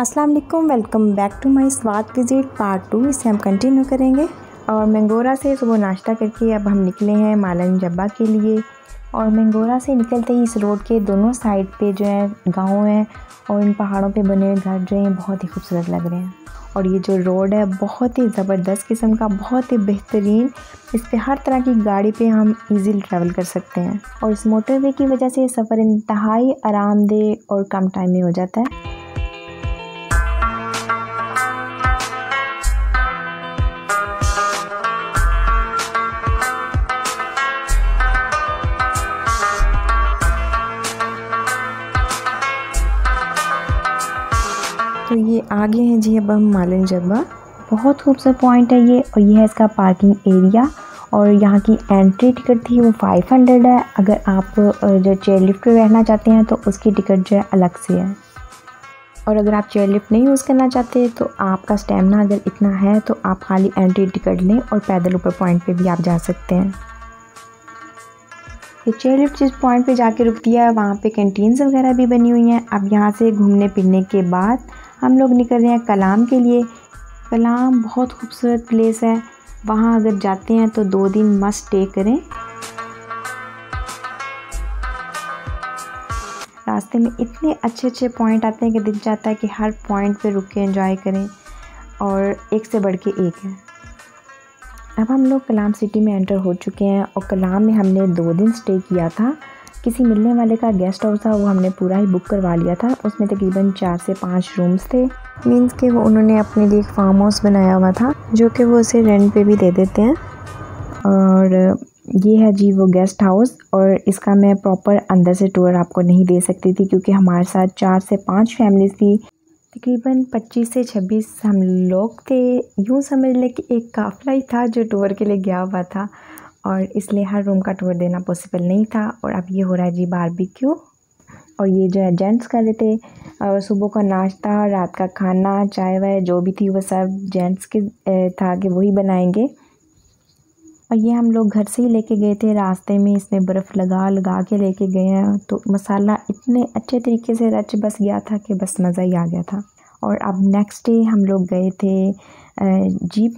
अस्सलाम वालेकुम, welcome back to my स्वाद विज़िट पार्ट 2। इसे हम कंटिन्यू करेंगे। और मैंगोरा से सुबह नाश्ता करके अब हम निकले हैं मालन जब्बा के लिए। और मैंगोरा से निकलते ही इस रोड के दोनों साइड पे जो है गांव है और इन पहाड़ों पे बने हुए घर जो हैं बहुत ही खूबसूरत लग रहे हैं। और ये जो रोड है बहुत ही ज़बरदस्त किस्म का, बहुत ही बेहतरीन। इस पे हर तरह की गाड़ी पे हम इजीली ट्रैवल कर सकते हैं। और इस मोटरवे की वजह से सफ़र इंतहाई आरामदेह और कम टाइम में हो जाता है। तो ये आगे हैं जी अब हम मालन जब्बा। बहुत खूबसूरत पॉइंट है ये। और ये है इसका पार्किंग एरिया। और यहाँ की एंट्री टिकट थी वो 500 है। अगर आप जो चेयर लिफ्ट पे बैठना चाहते हैं तो उसकी टिकट जो है अलग से है। और अगर आप चेयर लिफ्ट नहीं यूज़ करना चाहते तो आपका स्टेमिना अगर इतना है तो आप खाली एंट्री टिकट लें और पैदल ऊपर पॉइंट पे भी आप जा सकते हैं। ये चेयर लिफ्ट जिस पॉइंट पे जाके रुकती है वहाँ पे कैंटीन्स वगैरह भी बनी हुई हैं। अब यहाँ से घूमने फिरने के बाद हम लोग निकल रहे हैं कलाम के लिए। कलाम बहुत खूबसूरत प्लेस है। वहाँ अगर जाते हैं तो 2 दिन मस्ट स्टे करें। रास्ते में इतने अच्छे अच्छे पॉइंट आते हैं कि दिल चाहता है कि हर पॉइंट पे रुक के एंजॉय करें। और एक से बढ़ के एक है। अब हम लोग कलाम सिटी में एंटर हो चुके हैं। और कलाम में हमने 2 दिन स्टे किया था। किसी मिलने वाले का गेस्ट हाउस था, वो हमने पूरा ही बुक करवा लिया था। उसमें तकरीबन 4 से 5 रूम्स थे। मींस कि वो उन्होंने अपने लिए एक फार्म हाउस बनाया हुआ था जो कि वो उसे रेंट पे भी दे देते हैं। और ये है जी वो गेस्ट हाउस। और इसका मैं प्रॉपर अंदर से टूर आपको नहीं दे सकती थी क्योंकि हमारे साथ 4 से 5 फैमिलीज़ थी। तकरीबन 25 से 26 हम लोग थे। यूँ समझ लें कि एक काफ़िला ही था जो टूर के लिए गया हुआ था। और इसलिए हर रूम का टूर देना पॉसिबल नहीं था। और अब ये हो रहा है जी बारबेक्यू। और ये जो है जेंट्स कर रहे थे। और सुबह का नाश्ता, रात का खाना, चाय वाय जो भी थी वो सब जेंट्स के था कि वही बनाएंगे। और ये हम लोग घर से ही लेके गए थे। रास्ते में इसमें बर्फ़ लगा लगा के लेके गए हैं तो मसाला इतने अच्छे तरीके से रच बस गया था कि बस मज़ा ही आ गया था। और अब नेक्स्ट डे हम लोग गए थे जीप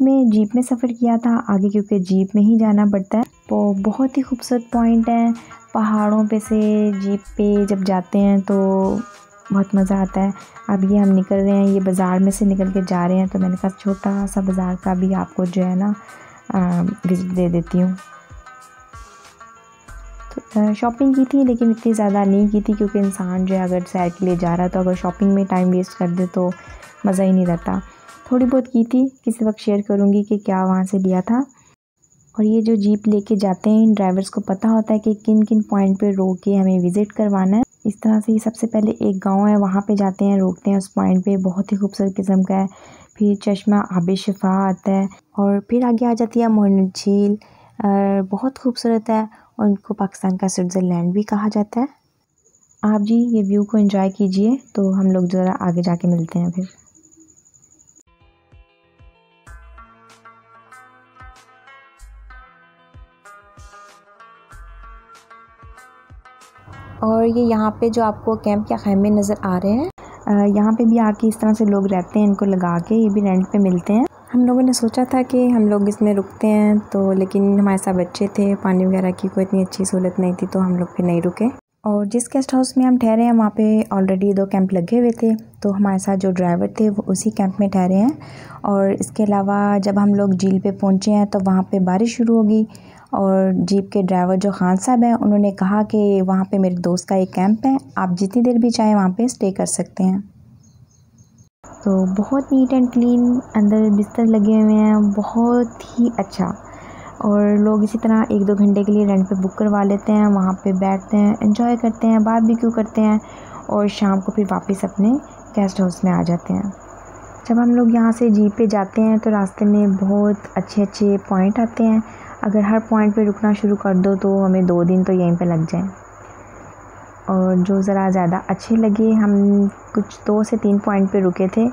में सफ़र किया था आगे क्योंकि जीप में ही जाना पड़ता है। तो बहुत ही खूबसूरत पॉइंट है। पहाड़ों पे से जीप पे जब जाते हैं तो बहुत मज़ा आता है। अब ये हम निकल रहे हैं, ये बाज़ार में से निकल के जा रहे हैं तो मैंने कहा छोटा सा बाज़ार का भी आपको जो है ना विज़िट दे देती हूँ। तो शॉपिंग की थी लेकिन इतनी ज़्यादा नहीं की थी क्योंकि इंसान जो है अगर सैर के लिए जा रहा है तो अगर शॉपिंग में टाइम वेस्ट कर दे तो मज़ा ही नहीं रहता। थोड़ी बहुत की थी, किसी वक्त शेयर करूँगी कि क्या वहाँ से लिया था। और ये जो जीप लेके जाते हैं इन ड्राइवर्स को पता होता है कि किन किन पॉइंट पे रोक के हमें विज़िट करवाना है। इस तरह से सबसे पहले एक गांव है वहाँ पे जाते हैं, रोकते हैं उस पॉइंट पे, बहुत ही खूबसूरत किस्म का है। फिर चश्मा आब शिफा आता है और फिर आगे आ जाती है मोहन झील, बहुत खूबसूरत है। और इनको पाकिस्तान का स्विट्ज़रलैंड भी कहा जाता है। आप जी ये व्यू को एंजॉय कीजिए। तो हम लोग ज़रा आगे जाके मिलते हैं फिर। और ये यहाँ पे जो आपको कैंप या खैमे नज़र आ रहे हैं, यहाँ पे भी आके इस तरह से लोग रहते हैं, इनको लगा के ये भी रेंट पे मिलते हैं। हम लोगों ने सोचा था कि हम लोग इसमें रुकते हैं तो, लेकिन हमारे साथ बच्चे थे, पानी वगैरह की कोई इतनी अच्छी सहूलत नहीं थी तो हम लोग फिर नहीं रुके। और जिस गेस्ट हाउस में हम ठहरे हैं वहाँ पे ऑलरेडी 2 कैंप लगे हुए थे तो हमारे साथ जो ड्राइवर थे वो उसी कैंप में ठहरे हैं। और इसके अलावा जब हम लोग झील पे पहुँचे हैं तो वहाँ पे बारिश शुरू होगी। और जीप के ड्राइवर जो खान साहब हैं उन्होंने कहा कि वहाँ पे मेरे दोस्त का एक कैंप है, आप जितनी देर भी चाहें वहाँ पे स्टे कर सकते हैं। तो बहुत नीट एंड क्लीन, अंदर बिस्तर लगे हुए हैं, बहुत ही अच्छा। और लोग इसी तरह 1-2 घंटे के लिए रेंट पे बुक करवा लेते हैं, वहाँ पे बैठते हैं, एंजॉय करते हैं, बारबेक्यू करते हैं और शाम को फिर वापस अपने गेस्ट हाउस में आ जाते हैं। जब हम लोग यहाँ से जीप पे जाते हैं तो रास्ते में बहुत अच्छे अच्छे पॉइंट आते हैं। अगर हर पॉइंट पे रुकना शुरू कर दो तो हमें 2 दिन तो यहीं पे लग जाएं। और जो ज़रा ज़्यादा अच्छे लगे, हम कुछ 2 से 3 पॉइंट पे रुके थे।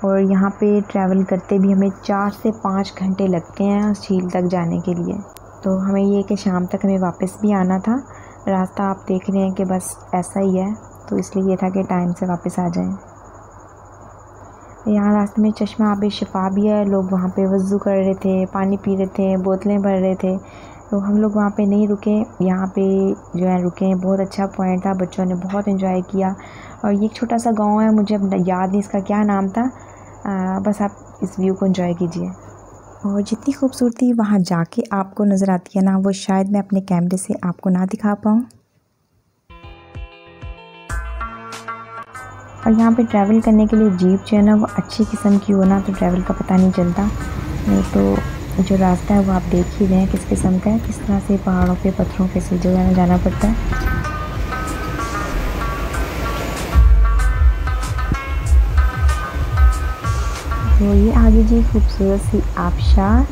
और यहाँ पे ट्रैवल करते भी हमें 4 से 5 घंटे लगते हैं उस झील तक जाने के लिए। तो हमें ये कि शाम तक हमें वापस भी आना था। रास्ता आप देख रहे हैं कि बस ऐसा ही है, तो इसलिए ये था कि टाइम से वापस आ जाएं। यहाँ रास्ते में चश्मा आब शिफा भी है, लोग वहाँ पे वज़ू कर रहे थे, पानी पी रहे थे, बोतलें भर रहे थे। तो हम लोग वहाँ पे नहीं रुके, यहाँ पे जो है रुके हैं। बहुत अच्छा पॉइंट था, बच्चों ने बहुत एंजॉय किया। और ये एक छोटा सा गांव है, मुझे अब याद नहीं इसका क्या नाम था। बस आप इस व्यू को एंजॉय कीजिए। और जितनी खूबसूरती वहाँ जाके आपको नज़र आती है ना, वो शायद मैं अपने कैमरे से आपको ना दिखा पाऊँ। और यहाँ पे ट्रैवल करने के लिए जीप जो है ना वो अच्छी किस्म की हो ना, तो ट्रैवल का पता नहीं चलता। नहीं तो जो रास्ता है वो आप देख ही रहे हैं किस किस्म का है, किस तरह से पहाड़ों पे पत्थरों पे से जो है जाना पड़ता है। तो ये आगे जी खूबसूरत सी आबशार,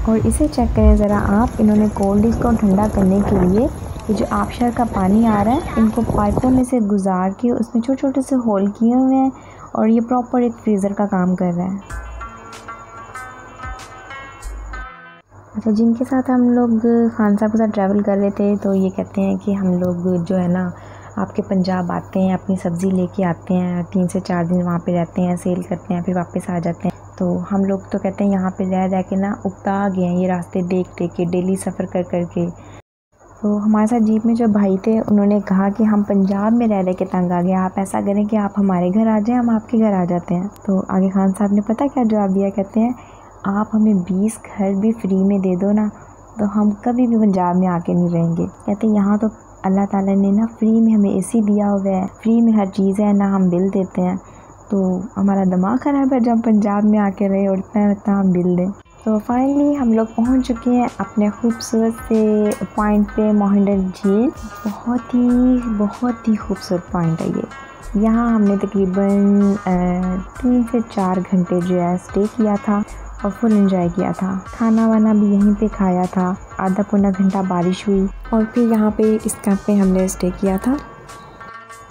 और इसे चेक करें ज़रा आप। इन्होंने कोल्ड ड्रिंक्स को ठंडा करने के लिए ये जो आबशार का पानी आ रहा है, इनको पाइपों में से गुजार के उसमें छोटे छोटे से होल किए हुए हैं, और ये प्रॉपर एक फ्रीज़र का काम कर रहा है। अच्छा, जिनके साथ हम लोग खान साहब के साथ ट्रैवल कर रहे थे, तो ये कहते हैं कि हम लोग जो है ना आपके पंजाब आते हैं, अपनी सब्ज़ी लेके आते हैं, 3 से 4 दिन वहाँ पे रहते हैं, सेल करते हैं, फिर वापस आ जाते हैं। तो हम लोग तो कहते हैं यहाँ पे रह रह के ना उकता गए हैं, ये रास्ते देख देख के, डेली सफ़र कर कर के। तो हमारे साथ जीप में जो भाई थे, उन्होंने कहा कि हम पंजाब में रह रह के तंग आ गए, आप ऐसा करें कि आप हमारे घर आ जाएं, हम आपके घर आ जाते हैं। तो आगे खान साहब ने पता क्या जवाब दिया, कहते हैं आप हमें 20 घर भी फ्री में दे दो ना, तो हम कभी भी पंजाब में आके नहीं रहेंगे। कहते यहाँ तो अल्लाह ताला ने ना फ्री में हमें एसी दिया हुआ है, फ्री में हर चीज़ है, ना हम बिल देते हैं। तो हमारा दिमाग ख़राब है जब पंजाब में आके रहे और इतना हम बिल दें। तो फाइनली हम लोग पहुंच चुके हैं अपने खूबसूरत से पॉइंट पे, मोहिंडर झील। बहुत ही खूबसूरत पॉइंट है ये। यहाँ हमने तकरीबन 3 से 4 घंटे जो है स्टे किया था और फुल एंजॉय किया था। खाना वाना भी यहीं पे खाया था। आधा पौना घंटा बारिश हुई और फिर यहाँ पे इस कैंप पे हमने स्टे किया था।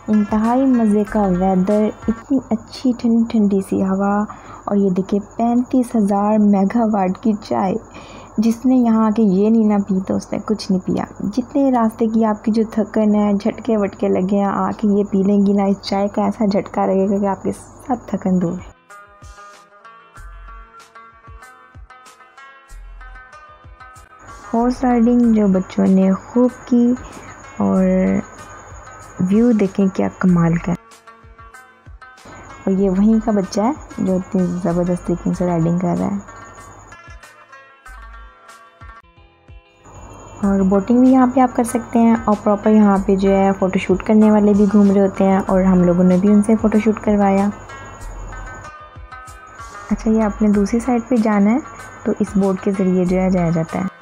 इंतहाई मज़े का वेदर, इतनी अच्छी ठंडी ठंडी सी हवा, और ये देखिए 35,000 मेगावाट की चाय। जिसने यहाँ आके ये नहीं ना पी तो उसने कुछ नहीं पिया। जितने रास्ते की आपकी जो थकन है, झटके वटके लगे हैं, आके ये पी लेंगी ना, इस चाय का ऐसा झटका लगेगा कि आपकी सब थकन दूर। हॉर्स राइडिंग जो बच्चों ने खूब की, और व्यू देखें क्या कमाल का। और ये वहीं का बच्चा है जो इतनी ज़बरदस्त तरीके से राइडिंग कर रहा है। और बोटिंग भी यहाँ पे आप कर सकते हैं, और प्रॉपर यहाँ पे जो है फ़ोटोशूट करने वाले भी घूम रहे होते हैं, और हम लोगों ने भी उनसे फ़ोटोशूट करवाया। अच्छा, ये अपने दूसरी साइड पे जाना है, तो इस बोट के ज़रिए जो है जाया जाता है।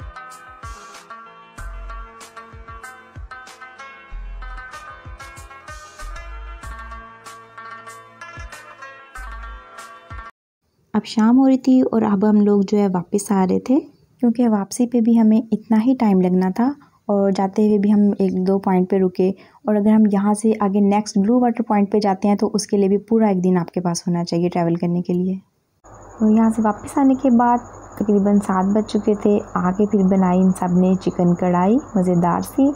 अब शाम हो रही थी और अब हम लोग जो है वापस आ रहे थे, क्योंकि वापसी पे भी हमें इतना ही टाइम लगना था, और जाते हुए भी हम 1-2 पॉइंट पे रुके। और अगर हम यहाँ से आगे नेक्स्ट ब्लू वाटर पॉइंट पे जाते हैं तो उसके लिए भी पूरा एक दिन आपके पास होना चाहिए ट्रैवल करने के लिए। तो यहाँ से वापस आने के बाद तकरीबन 7 बज चुके थे। आके फिर बनाई इन सब ने चिकन कढ़ाई मज़ेदार सी,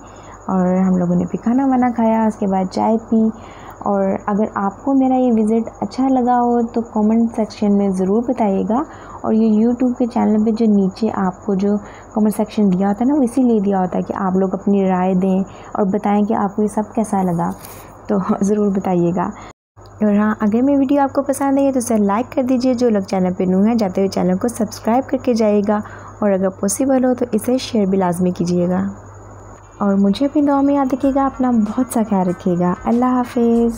और हम लोगों ने फिर खाना वाना खाया, उसके बाद चाय पी। और अगर आपको मेरा ये विज़िट अच्छा लगा हो तो कमेंट सेक्शन में ज़रूर बताइएगा। और ये यूट्यूब के चैनल पे जो नीचे आपको जो कमेंट सेक्शन दिया होता है ना, वो इसीलिए दिया होता है कि आप लोग अपनी राय दें और बताएं कि आपको ये सब कैसा लगा, तो ज़रूर बताइएगा। और हाँ, अगर मेरी वीडियो आपको पसंद आई तो इसे लाइक कर दीजिए। जो लोग चैनल पे न्यू हैं, जाते हुए चैनल को सब्सक्राइब करके जाइएगा, और अगर पॉसिबल हो तो इसे शेयर भी लाजमी कीजिएगा। और मुझे अपनी दुआ में याद रखिएगा। अपना बहुत सा ख्याल रखिएगा। अल्लाह हाफिज़।